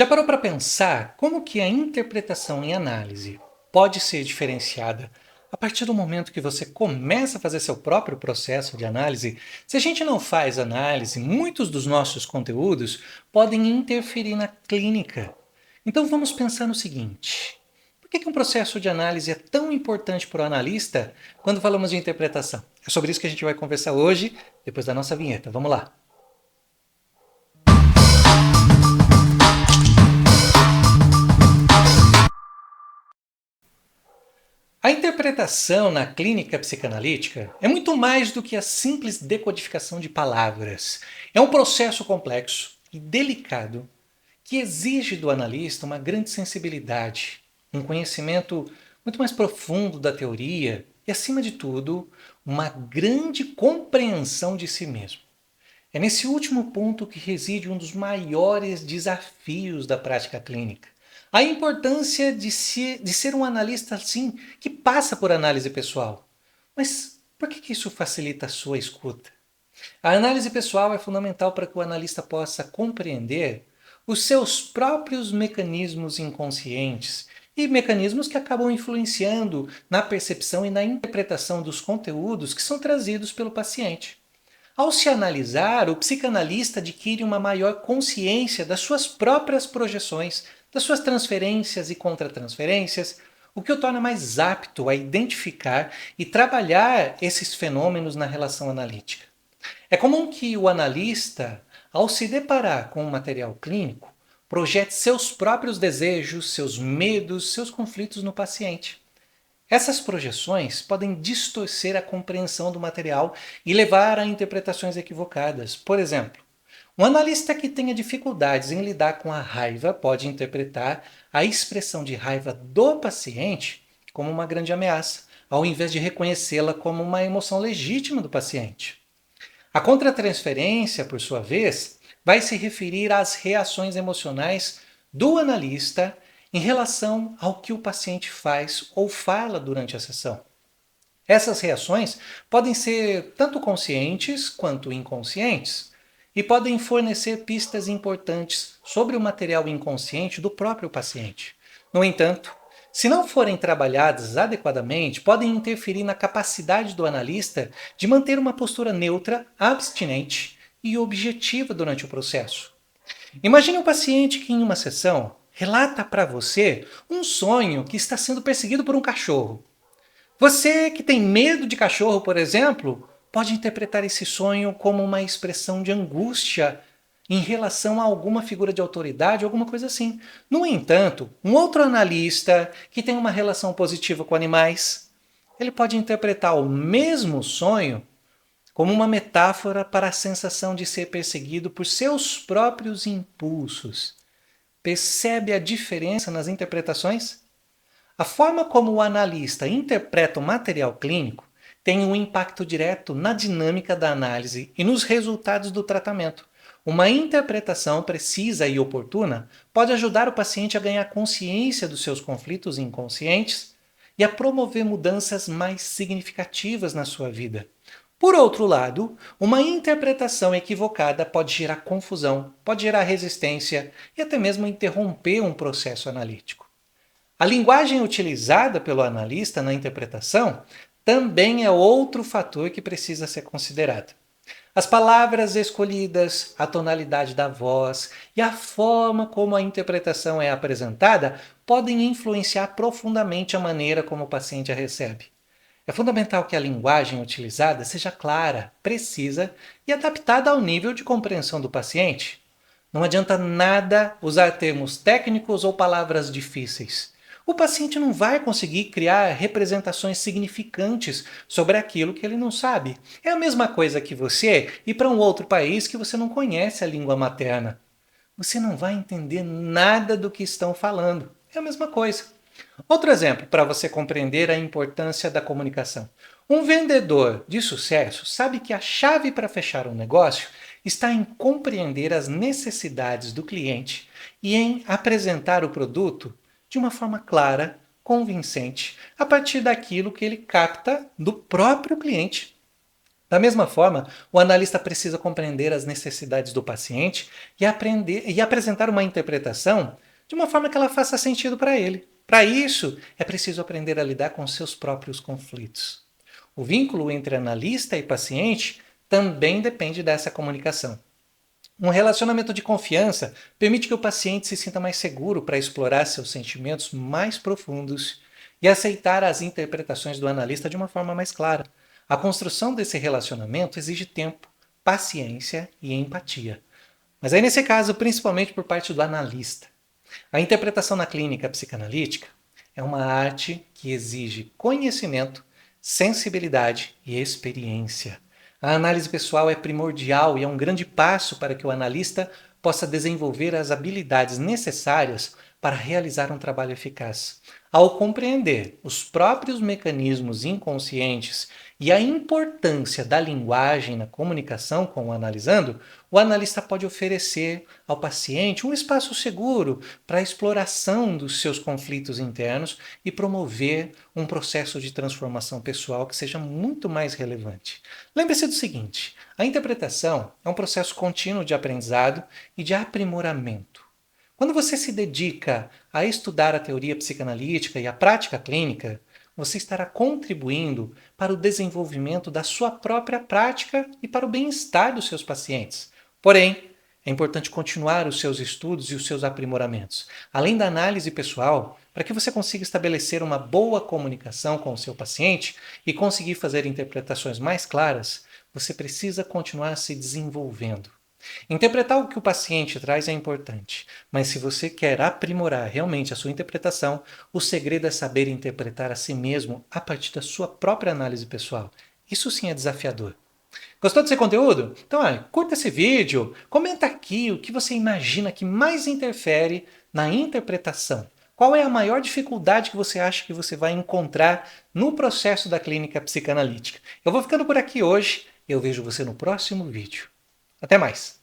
Já parou para pensar como que a interpretação em análise pode ser diferenciada a partir do momento que você começa a fazer seu próprio processo de análise? Se a gente não faz análise, muitos dos nossos conteúdos podem interferir na clínica. Então vamos pensar no seguinte: por que um processo de análise é tão importante para o analista quando falamos de interpretação? É sobre isso que a gente vai conversar hoje, depois da nossa vinheta. Vamos lá! A interpretação na clínica psicanalítica é muito mais do que a simples decodificação de palavras. É um processo complexo e delicado que exige do analista uma grande sensibilidade, um conhecimento muito mais profundo da teoria e, acima de tudo, uma grande compreensão de si mesmo. É nesse último ponto que reside um dos maiores desafios da prática clínica. A importância de ser um analista assim, que passa por análise pessoal. Mas por que isso facilita a sua escuta? A análise pessoal é fundamental para que o analista possa compreender os seus próprios mecanismos inconscientes e mecanismos que acabam influenciando na percepção e na interpretação dos conteúdos que são trazidos pelo paciente. Ao se analisar, o psicanalista adquire uma maior consciência das suas próprias projeções, das suas transferências e contratransferências, o que o torna mais apto a identificar e trabalhar esses fenômenos na relação analítica. É comum que o analista, ao se deparar com um material clínico, projete seus próprios desejos, seus medos, seus conflitos no paciente. Essas projeções podem distorcer a compreensão do material e levar a interpretações equivocadas. Por exemplo, um analista que tenha dificuldades em lidar com a raiva pode interpretar a expressão de raiva do paciente como uma grande ameaça, ao invés de reconhecê-la como uma emoção legítima do paciente. A contratransferência, por sua vez, vai se referir às reações emocionais do analista em relação ao que o paciente faz ou fala durante a sessão. Essas reações podem ser tanto conscientes quanto inconscientes e podem fornecer pistas importantes sobre o material inconsciente do próprio paciente. No entanto, se não forem trabalhadas adequadamente, podem interferir na capacidade do analista de manter uma postura neutra, abstinente e objetiva durante o processo. Imagine um paciente que, em uma sessão, relata para você um sonho que está sendo perseguido por um cachorro. Você que tem medo de cachorro, por exemplo, pode interpretar esse sonho como uma expressão de angústia em relação a alguma figura de autoridade, alguma coisa assim. No entanto, um outro analista que tem uma relação positiva com animais, ele pode interpretar o mesmo sonho como uma metáfora para a sensação de ser perseguido por seus próprios impulsos. Percebe a diferença nas interpretações? A forma como o analista interpreta o material clínico tem um impacto direto na dinâmica da análise e nos resultados do tratamento. Uma interpretação precisa e oportuna pode ajudar o paciente a ganhar consciência dos seus conflitos inconscientes e a promover mudanças mais significativas na sua vida. Por outro lado, uma interpretação equivocada pode gerar confusão, pode gerar resistência e até mesmo interromper um processo analítico. A linguagem utilizada pelo analista na interpretação também é outro fator que precisa ser considerado. As palavras escolhidas, a tonalidade da voz e a forma como a interpretação é apresentada podem influenciar profundamente a maneira como o paciente a recebe. É fundamental que a linguagem utilizada seja clara, precisa e adaptada ao nível de compreensão do paciente. Não adianta nada usar termos técnicos ou palavras difíceis. O paciente não vai conseguir criar representações significantes sobre aquilo que ele não sabe. É a mesma coisa que você ir para um outro país que você não conhece a língua materna. Você não vai entender nada do que estão falando. É a mesma coisa. Outro exemplo para você compreender a importância da comunicação. Um vendedor de sucesso sabe que a chave para fechar um negócio está em compreender as necessidades do cliente e em apresentar o produto de uma forma clara, convincente, a partir daquilo que ele capta do próprio cliente. Da mesma forma, o analista precisa compreender as necessidades do paciente e aprender e apresentar uma interpretação de uma forma que ela faça sentido para ele. Para isso, é preciso aprender a lidar com seus próprios conflitos. O vínculo entre analista e paciente também depende dessa comunicação. Um relacionamento de confiança permite que o paciente se sinta mais seguro para explorar seus sentimentos mais profundos e aceitar as interpretações do analista de uma forma mais clara. A construção desse relacionamento exige tempo, paciência e empatia. Mas aí, nesse caso, principalmente por parte do analista. A interpretação na clínica psicanalítica é uma arte que exige conhecimento, sensibilidade e experiência. A análise pessoal é primordial e é um grande passo para que o analista possa desenvolver as habilidades necessárias para realizar um trabalho eficaz. Ao compreender os próprios mecanismos inconscientes e a importância da linguagem na comunicação com o analisando, o analista pode oferecer ao paciente um espaço seguro para a exploração dos seus conflitos internos e promover um processo de transformação pessoal que seja muito mais relevante. Lembre-se do seguinte: a interpretação é um processo contínuo de aprendizado e de aprimoramento. Quando você se dedica a estudar a teoria psicanalítica e a prática clínica, você estará contribuindo para o desenvolvimento da sua própria prática e para o bem-estar dos seus pacientes. Porém, é importante continuar os seus estudos e os seus aprimoramentos, além da análise pessoal, para que você consiga estabelecer uma boa comunicação com o seu paciente e conseguir fazer interpretações mais claras. Você precisa continuar se desenvolvendo. Interpretar o que o paciente traz é importante, mas se você quer aprimorar realmente a sua interpretação, o segredo é saber interpretar a si mesmo a partir da sua própria análise pessoal. Isso sim é desafiador. Gostou desse conteúdo? Então, curta esse vídeo, comenta aqui o que você imagina que mais interfere na interpretação. Qual é a maior dificuldade que você acha que você vai encontrar no processo da clínica psicanalítica? Eu vou ficando por aqui hoje e eu vejo você no próximo vídeo. Até mais!